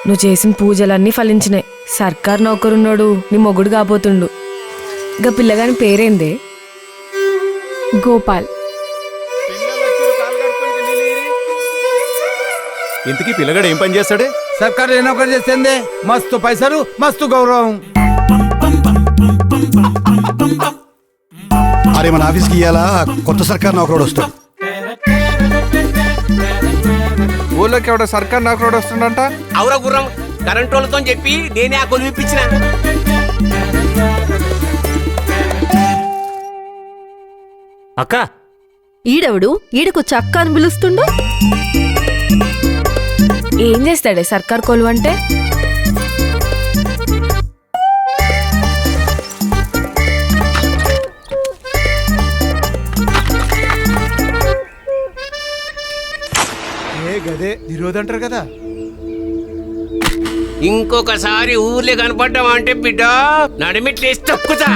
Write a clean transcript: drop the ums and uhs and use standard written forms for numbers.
నువ్వు చేసిన పూజలన్నీ ఫలించినాయి. సర్కార్ నౌకరున్నోడు నీ మొగుడు కాబోతుండు. గా పిల్లగాని పేరేందే? గోపాల్. ఇంతకీ పిల్లగాడు ఏం పని చేస్తాడే? సర్కారు ఏ నౌకరు చేస్తుంది? మస్తు పైసలు, మస్తు గౌరవం. అరే మన ఆఫీస్కి ఇయ్యాలా కొత్త సర్కార్ నౌకరుడు వస్తాడు. ఊళ్ళోకి ఎవడో సర్కారు నౌకరుడు వస్తుండంట. అవురా గుర్రం, కరెంట్ వాళ్ళతో చెప్పి నేనే ఆ కొలిపించిన. అక్క, ఈడెవడు ఈడకొచ్చి అక్క అని పిలుస్తుండు? ఏం చేస్తాడే సర్కార్ కొలువు అంటే? ఏ గదే నిరోధంటారు కదా. ఇంకొకసారి ఊర్లే కనపడ్డామంటే బిడ్డ నడిమిట్లేసి తొక్కుతా.